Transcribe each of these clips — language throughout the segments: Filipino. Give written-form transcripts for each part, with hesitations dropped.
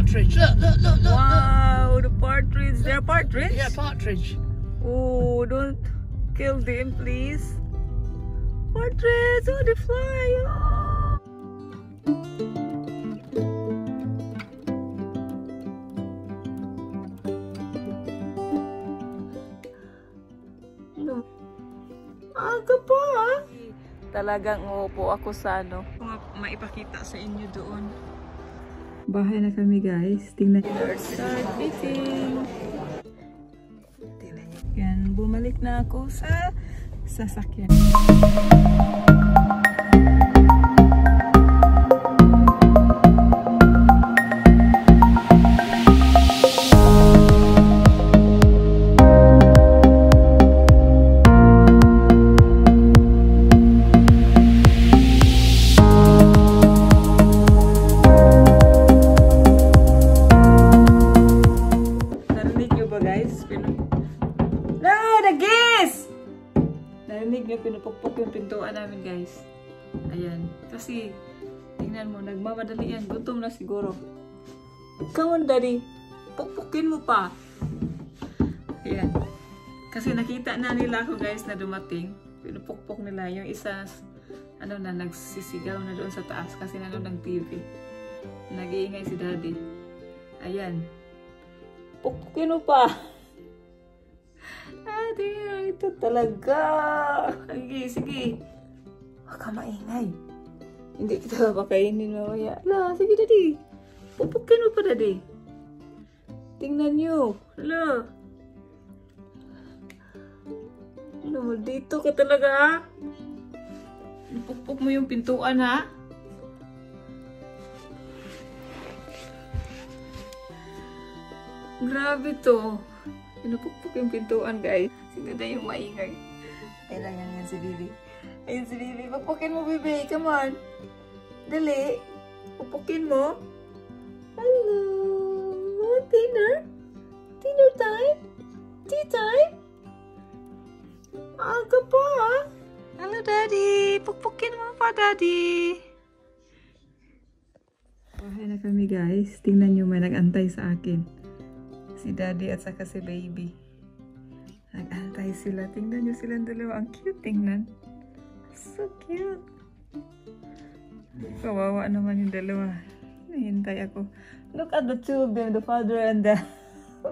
partridge. Look. Wow, the partridge. They're partridge? Yeah, partridge. Oh, don't kill them, please. Partridge, oh, they fly. Oh. No. Aga pa. Talagang uupo ako sa ano. Maipakita sa inyo doon. Bahay na kami, guys. Tingnan nyo. Start eating. Tingnan nyo. Yan, bumalik na ako sa sasakyan. Pinupukpok yung pintuan namin, guys. Ayan. Kasi, tingnan mo, nagmamadali yan. Gutom na siguro. Come on, daddy. Pukpukin mo pa. Ayan. Kasi nakita na nila ako, guys, na dumating. Pinupukpok nila. Yung isa, ano na, nagsisigaw na doon sa taas kasi nanood ng TV. Nag-iingay si daddy. Ayan. Pukpukin mo pa. Dear, ito talaga. Sige. Huwag ka maingay. Hindi kita mapakainin mamaya. Ala, sige, daddy. Pupukin mo pa, daddy. Tingnan nyo. Ala. Ano, dito ka talaga, ha? Pupuk mo yung pintuan, ha? Grabe to. Pinupukpuk yung pintuan, guys. Sino na yung maingay? Kailangan yan si Bibi. Ayun si Bibi. Pukpukin mo, Bibi. Come on. Dali. Pukpukin mo. Hello. Dinner? Dinner time? Tea time? Aga pa. Hello, Daddy. Pukpukin mo pa, Daddy. Bahay na kami, guys. Tingnan nyo, may nag-antay sa akin. Si daddy at saka si baby. Nag-antay sila. Tingnan nyo silang dalawa. Ang cute tingnan. So cute. Kawawa naman yung dalawa. Nahintay ako. Look at the two of them. The father and the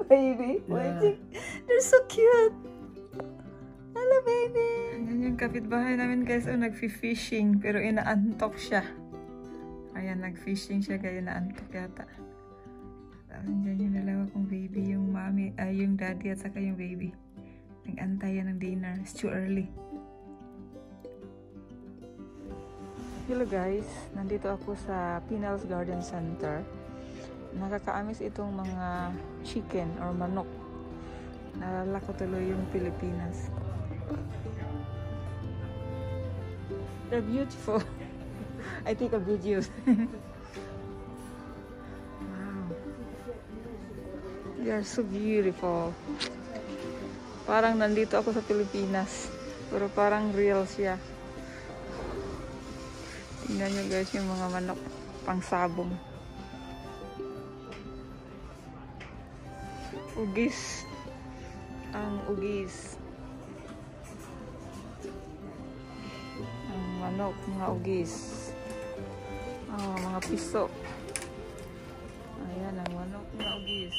baby. Yeah. They're so cute. Hello, baby. Ayan yung kapitbahay namin, guys. Oh, nag-fishing. Pero inaantok siya. Ayan, nag-fishing siya. Kaya inaantok yata. Andiyan yung dalawa kong baby, yung mommy, yung daddy at saka yung baby. Nag-antay yan ng dinner. It's too early. Hello guys, nandito ako sa Pinals Garden Center. Nakakaamis itong mga chicken or manok. Nalala ko tuloy yung Pilipinas. They're beautiful. I take a video. They are so beautiful. Parang nandito ako sa Pilipinas. Pero parang real siya. Tingnan nyo, guys, yung mga manok pang sabong. Ugis. Ang ugis. Ang manok, mga ugis. Mga piso. Ayan, ang manok, mga ugis.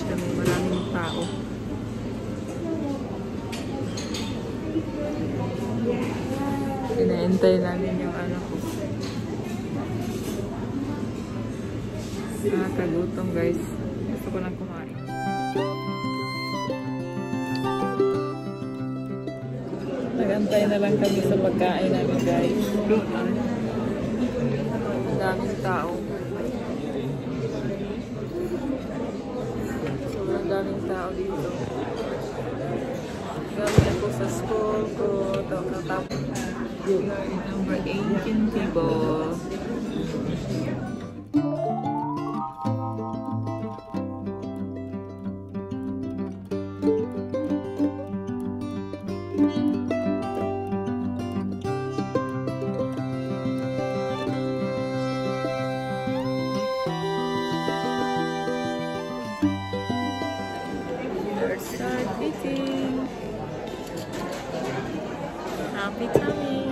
kami. Maraming tao. Inaantay namin yung ano ko. Nakakagutom guys. Gusto ko lang kumain. Nagantay na lang kami sa pagkain namin guys. Ang daming tao. Sobrang daming tao dito. Galing ako sa school ko. Tapos number 18 people. Start eating. Happy tummy.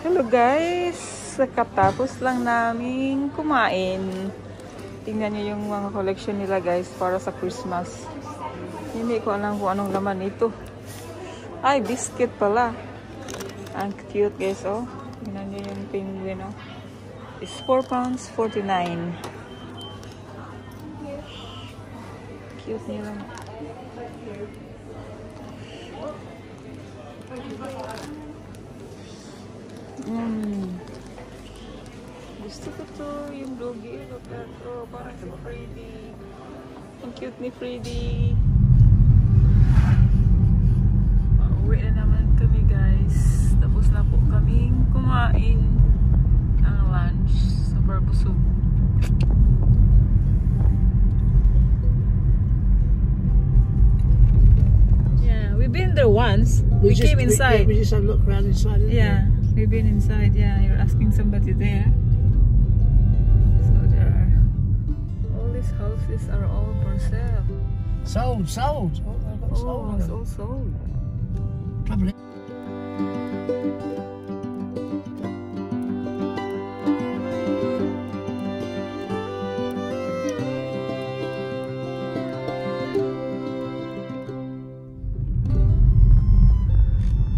Hello guys, katapos lang namin kumain. Tingnan nyo yung mga collection nila guys para sa Christmas. Hindi ko alam kung anong laman ito. Ay, biscuit pala. Ang cute guys, oh. Tingnan nyo yung penguin, oh. It's £4.49. Cute nila. Gusto ko to yung doggy. Look at oh, parang si Freddy. Ang cute ni Freddy. Pauwi na naman kami guys. Tapos na po kaming kumain ang lunch sa Barbusog. Yeah, we've been there once. We came inside. We just had a look around inside. Yeah, we've been inside. Yeah, you're asking somebody there. So there are all these houses are all for sale. Sold. Oh, they've got sold. Oh, it's all sold. Probably.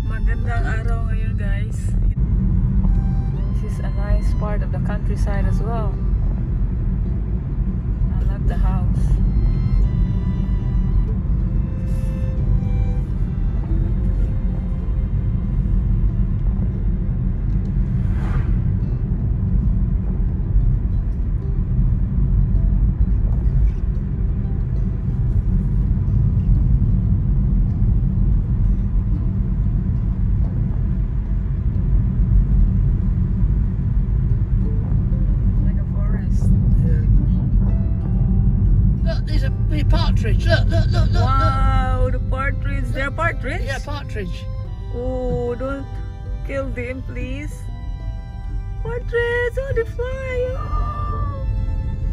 Magandang araw ngayon guys. This is a nice part of the countryside as well. I love the house. Partridge. Look. Wow, the partridge. They're partridge? Yeah, partridge. Oh, don't kill them, please. Partridge, oh, they fly. Oh,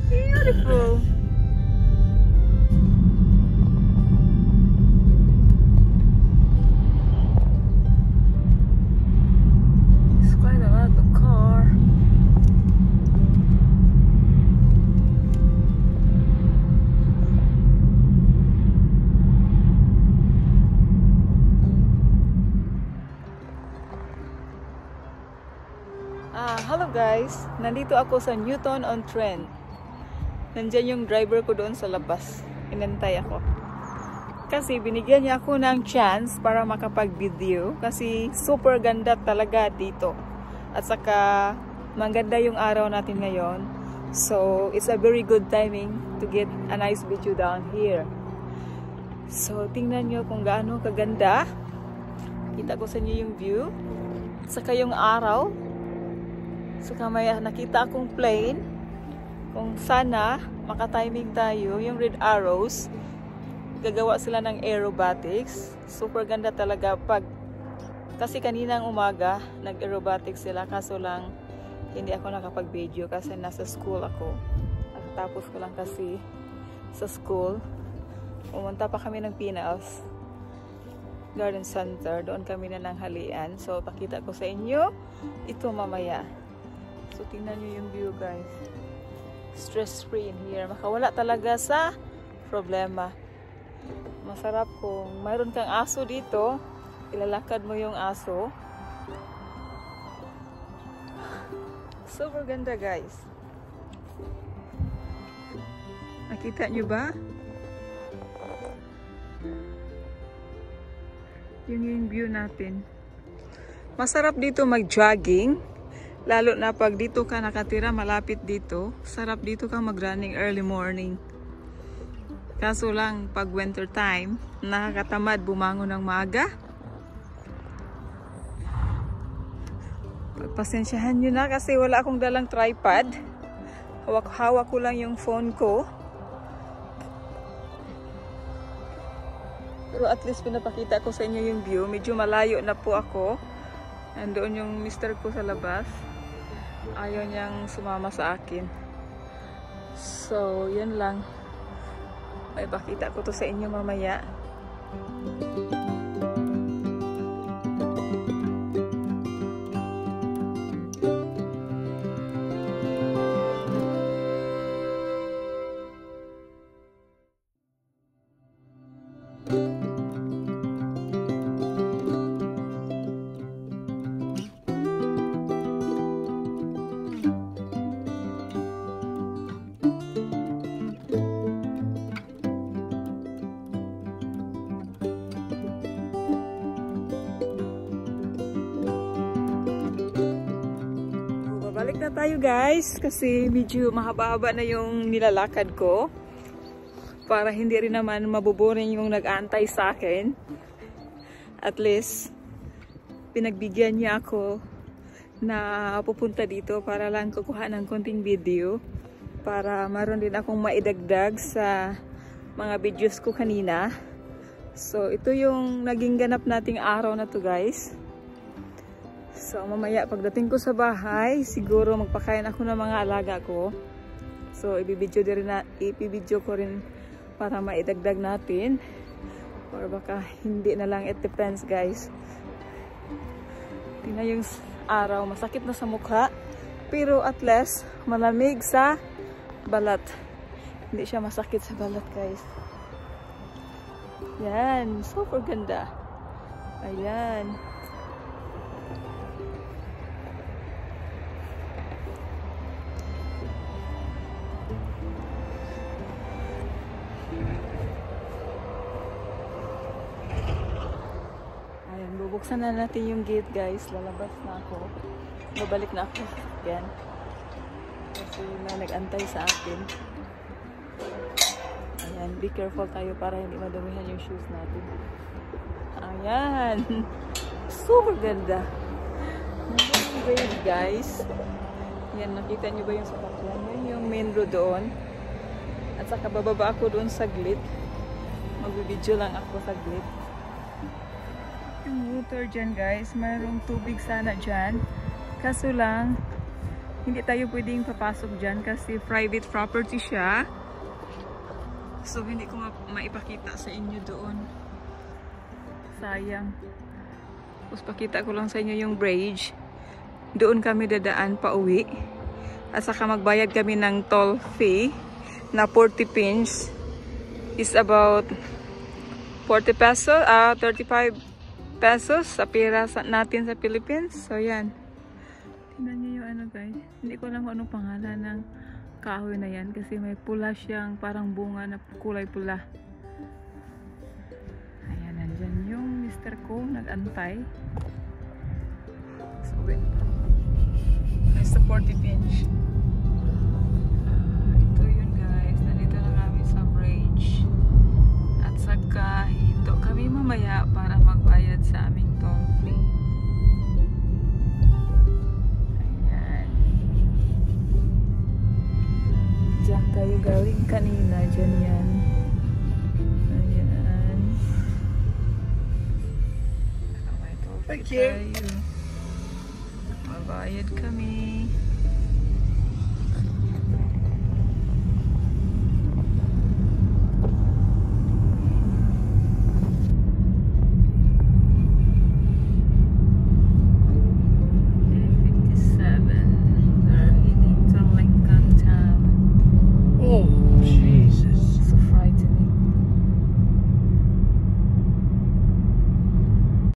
beautiful. It's quite a lot of car. Hello guys, nandito ako sa Newton-on-Trent. Nandiyan yung driver ko doon sa labas. Inantay ako. Kasi binigyan niya ako ng chance para makapag-video. Kasi super ganda talaga dito. At saka maganda yung araw natin ngayon. So it's a very good timing to get a nice video down here. So tingnan nyo kung gaano kaganda. Kita ko sa inyo yung view. At saka yung araw. Saka may nakita akong plane. Kung sana makatiming tayo, yung red arrows, gagawa sila ng aerobatics. Super ganda talaga pag, kasi kaninang umaga nag-aerobatics sila, kaso lang hindi ako nakapag-video kasi nasa school ako. Tapos ko lang kasi sa school. Pumunta pa kami ng Pinas Garden Center, doon kami na nanghalian. So pakita ko sa inyo ito mamaya. So, tingnan nyo yung view, guys. Stress-free in here. Makawala talaga sa problema. Masarap kung mayroon kang aso dito. Ilalakad mo yung aso. Super ganda, guys. Nakita nyo ba? Yung view natin. Masarap dito mag-jogging. Lalo na pag dito ka nakatira malapit dito. Sarap dito kang mag-running early morning. Kaso lang pag winter time, nakakatamad bumangon ng maaga. Pagpasensyahan nyo na kasi wala akong dalang tripod. Hawak-hawak ko lang yung phone ko. Pero at least pinapakita ko sa inyo yung view. Medyo malayo na po ako. Nandoon yung mister ko sa labas. Ayaw niyang sumama sa akin. So, yun lang. May pakita ko to sa inyo mamaya. Balik na tayo guys kasi medyo mahaba-haba na yung nilalakad ko para hindi rin naman mabuboring yung nag-aantay sa akin. At least pinagbigyan niya ako na pupunta dito para lang kukuha ng konting video para maroon din akong maidagdag sa mga videos ko kanina. So ito yung naging ganap nating araw na to guys. So, mamaya pagdating ko sa bahay, siguro magpakain ako ng mga alaga ko. So, ipibidyo ko rin para maidagdag natin. Or baka hindi na lang, it depends guys. Tingnan yung araw, masakit na sa mukha. Pero at least, malamig sa balat. Hindi siya masakit sa balat guys. Yan, super ganda. Ayan. Bubuksan na natin yung gate guys. Lalabas na ako. Babalik na ako. Yan. Kasi may nag-antay sa akin. Ayan. Be careful tayo para hindi madumihan yung shoes natin. Ayan. Super ganda. Yung grade guys. Yan. Nakita nyo ba yung sakakyan? Yan yung main road doon. At saka bababa ako doon saglit. Magbibidyo lang ako saglit. Yung water dyan guys, mayroong tubig sana dyan. Kaso lang, hindi tayo pwedeng papasok dyan kasi private property siya. So hindi ko maipakita sa inyo doon. Sayang. Tapos pakita ko lang sa inyo yung bridge. Doon kami dadaan pa uwi. At saka magbayad kami ng toll fee na 40 pins. Is about 40 pesos, 35 pesos sa pera natin sa Philippines. So yan. Tingnan niyo yung ano guys. Hindi ko alam kung anong pangalan ng kahoy na yan kasi may pula siyang parang bunga na kulay pula. Ayan, nandyan yung mister ko nag-antay. So wait. May 40 pinch. Ito yun guys. Nandito na kami sa bridge. At saka hinto kami mamaya para magbayad sa aming toll fee. Ayan. Diyan tayo galing kanina. Diyan yan. Ayan. May toll fee tayo. Magbayad kami.